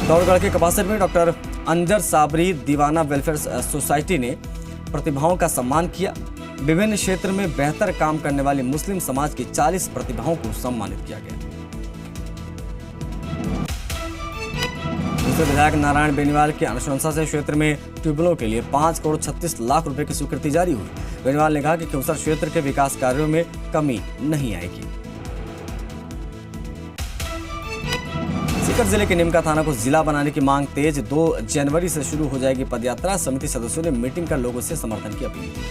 चित्तौड़गढ़ के कपासर में डॉक्टर अंजर साबरी दीवाना वेलफेयर सोसाइटी ने प्रतिभाओं का सम्मान किया। विभिन्न क्षेत्र में बेहतर काम करने वाली मुस्लिम समाज की 40 प्रतिभाओं को सम्मानित किया गया। दूसरे विधायक नारायण बेनीवाल की अनुशंसा से क्षेत्र में ट्यूबवेलों के लिए 5 करोड़ 36 लाख रुपए की स्वीकृति जारी हुई। बेनीवाल ने कहा कि क्योंसर क्षेत्र के विकास कार्यों में कमी नहीं आएगी। सीकर जिले के निमका थाना को जिला बनाने की मांग तेज। 2 जनवरी से शुरू हो जाएगी पदयात्रा। समिति सदस्यों ने मीटिंग कर लोगों से समर्थन की अपील की।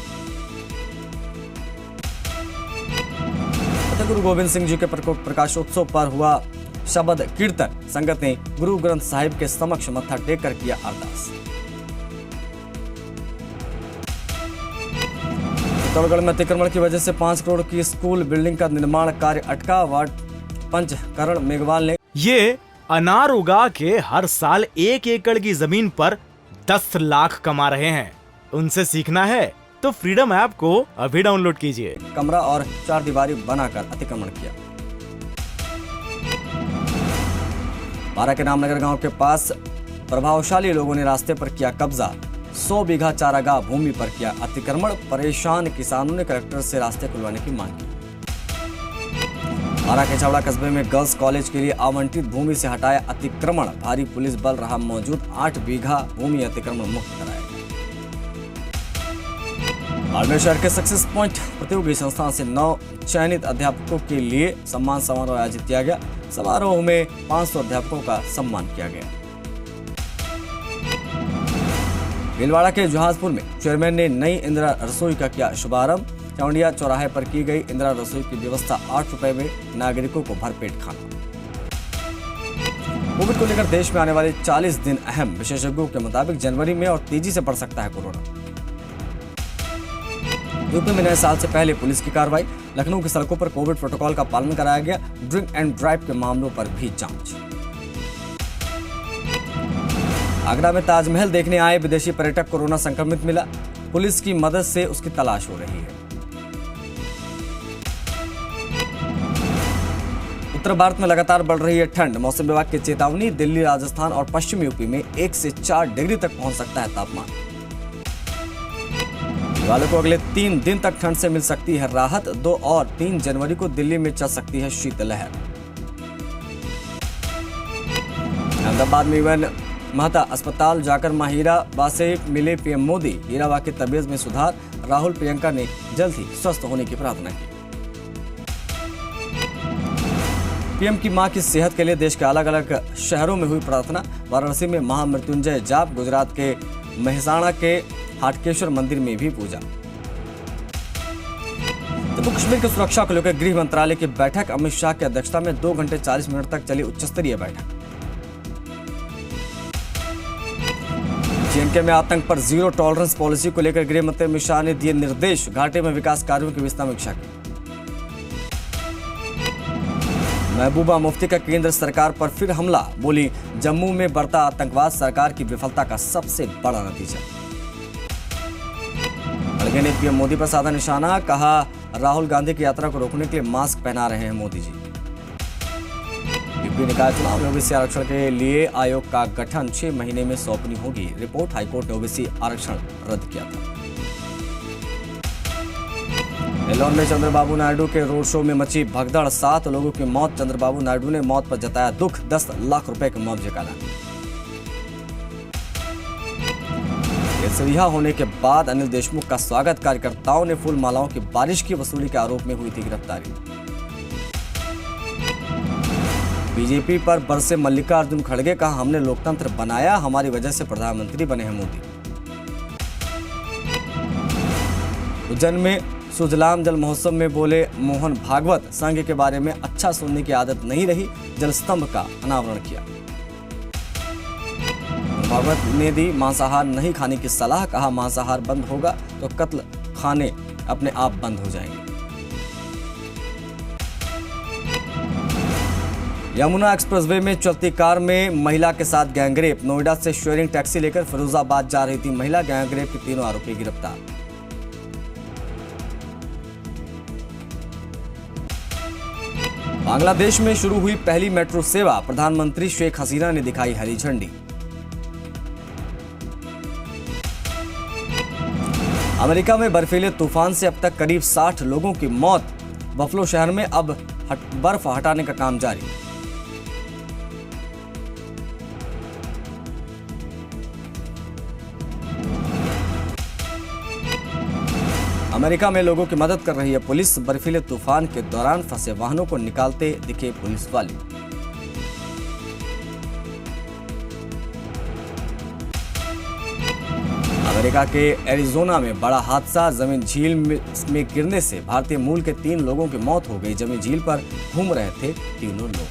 गुरु गोविंद सिंह जी के प्रकाशोत्सव पर हुआ शबद कीर्तन। संगत ने गुरु ग्रंथ साहिब के समक्ष मत्था टेक कर किया अरदास। चित्तौड़गढ़ में अतिक्रमण की वजह से 5 करोड़ की स्कूल बिल्डिंग का निर्माण कार्य अटका। वार्ड पंच करण मेघवाल ने ये अनार उगा के हर साल 1 एकड़ की जमीन पर 10 लाख कमा रहे हैं। उनसे सीखना है तो फ्रीडम ऐप को अभी डाउनलोड कीजिए। कमरा और 4 दीवारी बनाकर अतिक्रमण किया। बारा के नामनगर गांव के पास प्रभावशाली लोगों ने रास्ते पर किया कब्जा। 100 बीघा चारागाह भूमि पर किया अतिक्रमण। परेशान किसानों ने कलेक्टर से रास्ते खुलवाने की मांग की। बारा के छावड़ा कस्बे में गर्ल्स कॉलेज के लिए आवंटित भूमि से हटाया अतिक्रमण। भारी पुलिस बल रहा मौजूद। 8 बीघा भूमि अतिक्रमण मुक्त कराया। बाड़मेर शहर के सक्सेस पॉइंट प्रतियोगी संस्थान से 9 चयनित अध्यापकों के लिए सम्मान समारोह आयोजित किया गया। समारोह में 500 अध्यापकों का सम्मान किया गया। भीलवाड़ा के जहाजपुर में चेयरमैन ने नई इंदिरा रसोई का किया शुभारंभ। चौंडिया चौराहे पर की गई इंदिरा रसोई की व्यवस्था 8 रुपए में नागरिकों को भरपेट खाना। कोविड को लेकर देश में आने वाले 40 दिन अहम। विशेषज्ञों के मुताबिक जनवरी में और तेजी से बढ़ सकता है कोरोना। यूपी में नए साल से पहले पुलिस की कार्रवाई। लखनऊ की सड़कों पर कोविड प्रोटोकॉल का पालन कराया गया। ड्रिंक एंड ड्राइव के मामलों पर भी जांच। आगरा में ताजमहल देखने आए विदेशी पर्यटक कोरोना संक्रमित मिला। पुलिस की मदद से उसकी तलाश हो रही है। उत्तर भारत में लगातार बढ़ रही है ठंड। मौसम विभाग की चेतावनी। दिल्ली, राजस्थान और पश्चिमी यूपी में 1 से 4 डिग्री तक पहुंच सकता है तापमान। वालों को अगले 3 दिन तक ठंड से मिल सकती है राहत। 2 और 3 जनवरी को दिल्ली में चल सकती है शीतलहर। अहमदाबाद में यूएन महता अस्पताल जाकर मां हीराबा से मिले पीएम मोदी। हीराबा की तबीयत में सुधार। राहुल प्रियंका ने जल्द ही स्वस्थ होने की प्रार्थना की। पीएम की मां की सेहत के लिए देश के अलग अलग शहरों में हुई प्रार्थना। वाराणसी में महामृत्युंजय जाप। गुजरात के मेहसाणा के हाटकेश्वर मंदिर में भी पूजा। जम्मू कश्मीर की सुरक्षा को लेकर गृह मंत्रालय की बैठक। अमित शाह की अध्यक्षता में 2 घंटे 40 मिनट तक चली उच्च स्तरीय बैठक। जेएनके में आतंक पर जीरो टॉलरेंस पॉलिसी को लेकर गृह मंत्री अमित शाह ने दिए निर्देश। घाटे में विकास कार्यों की समीक्षा की। महबूबा मुफ्ती का केंद्र सरकार पर फिर हमला। बोली, जम्मू में बढ़ता आतंकवाद सरकार की विफलता का सबसे बड़ा नतीजा। खड़गे ने पीएम मोदी पर साधा निशाना। कहा, राहुल गांधी की यात्रा को रोकने के लिए मास्क पहना रहे हैं मोदी जी। यूपी निकाय चुनाव में ओबीसी आरक्षण के लिए आयोग का गठन 6 महीने में सौंपनी होगी रिपोर्ट। हाईकोर्ट ने ओबीसी आरक्षण रद्द किया था। एलोन में चंद्रबाबू नायडू के रोड शो में मची भगदड़। 7 लोगों की मौत। चंद्रबाबू नायडू ने मौत पर जताया दुख। 10 लाख रुपए के मुआवजे का ऐलान। रिहा होने के बाद अनिल देशमुख का स्वागत। कार्यकर्ताओं ने फूल मालाओं की बारिश की। वसूली के आरोप में हुई थी गिरफ्तारी। बीजेपी पर बरसे मल्लिकार्जुन खड़गे। कहा, हमने लोकतंत्र बनाया, हमारी वजह से प्रधानमंत्री बने हैं मोदी। उज्जैन में सुजलाम जल महोत्सव में बोले मोहन भागवत, संघ के बारे में अच्छा सुनने की आदत नहीं रही। जल स्तंभ का अनावरण किया। भागवत ने दी मांसाहार नहीं खाने की सलाह। कहा, मांसाहार बंद होगा तो कत्ल खाने अपने आप बंद हो जाएंगे। यमुना एक्सप्रेसवे में चलती कार में महिला के साथ गैंगरेप। नोएडा से शेयरिंग टैक्सी लेकर फिरोजाबाद जा रही थी महिला। गैंगरेप के 3 आरोपी गिरफ्तार। बांग्लादेश में शुरू हुई पहली मेट्रो सेवा, प्रधानमंत्री शेख हसीना ने दिखाई हरी झंडी। अमेरिका में बर्फीले तूफान से अब तक करीब 60 लोगों की मौत। बफलो शहर में अब बर्फ हटाने का काम जारी। अमेरिका में लोगों की मदद कर रही है पुलिस। बर्फीले तूफान के दौरान फंसे वाहनों को निकालते दिखे पुलिस वाले। अमेरिका के एरिजोना में बड़ा हादसा, जमीन झील में गिरने से भारतीय मूल के 3 लोगों की मौत हो गई। जमीन झील पर घूम रहे थे तीनों लोग।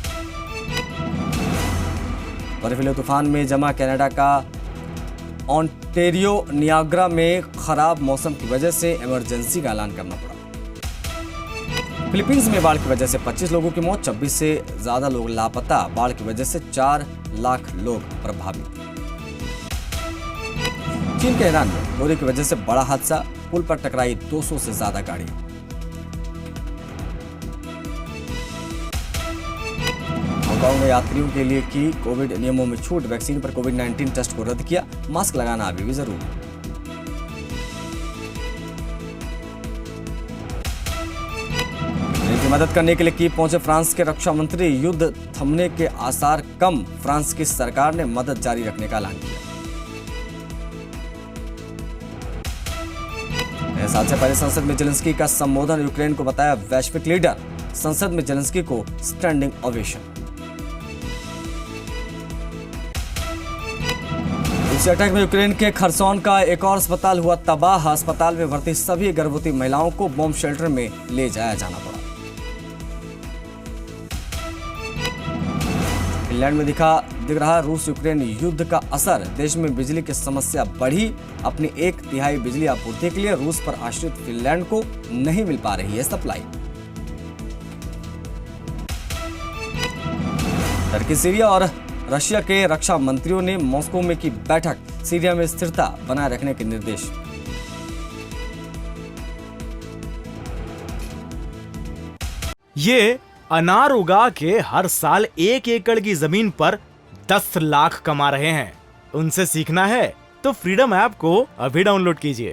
बर्फीले तूफान में जमा कनाडा का ऑन्टेरियो नियाग्रा में खराब मौसम की वजह से इमरजेंसी का ऐलान करना पड़ा। फिलीपींस में बाढ़ की वजह से 25 लोगों की मौत, 26 से ज्यादा लोग लापता। बाढ़ की वजह से 4 लाख लोग प्रभावित। चीन के ईरान में लोरी की वजह से बड़ा हादसा, पुल पर टकराई 200 से ज्यादा गाड़ियां। हांगकांग में यात्रियों के लिए की कोविड नियमों में छूट, वैक्सीन पर कोविड-19 टेस्ट को रद्द किया, मास्क लगाना अभी भी जरूरी। यूक्रेन की मदद करने के लिए कीव पहुंचे फ्रांस के रक्षा मंत्री। युद्ध थमने के आसार कम, फ्रांस की सरकार ने मदद जारी रखने का ऐलान किया। नए साल से पहले संसद में जेलेंस्की का संबोधन, यूक्रेन को बताया वैश्विक लीडर। संसद में जेलेंस्की को स्टैंडिंग ओवेशन। रूसी अटैक में यूक्रेन के खरसोन का एक और अस्पताल हुआ तबाह। अस्पताल में भर्ती सभी गर्भवती महिलाओं को बॉम्ब शेल्टर में ले जाया जाना पड़ा। फिनलैंड में दिख रहा रूस यूक्रेन युद्ध का असर, देश में बिजली की समस्या बढ़ी। अपनी 1/3 बिजली आपूर्ति के लिए रूस पर आश्रित फिनलैंड को नहीं मिल पा रही है सप्लाई। टर्की, सीरिया और रशिया के रक्षा मंत्रियों ने मॉस्को में की बैठक, सीरिया में स्थिरता बनाए रखने के निर्देश। ये अनार उगा के हर साल 1 एकड़ की जमीन पर 10 लाख कमा रहे हैं। उनसे सीखना है तो फ्रीडम ऐप को अभी डाउनलोड कीजिए।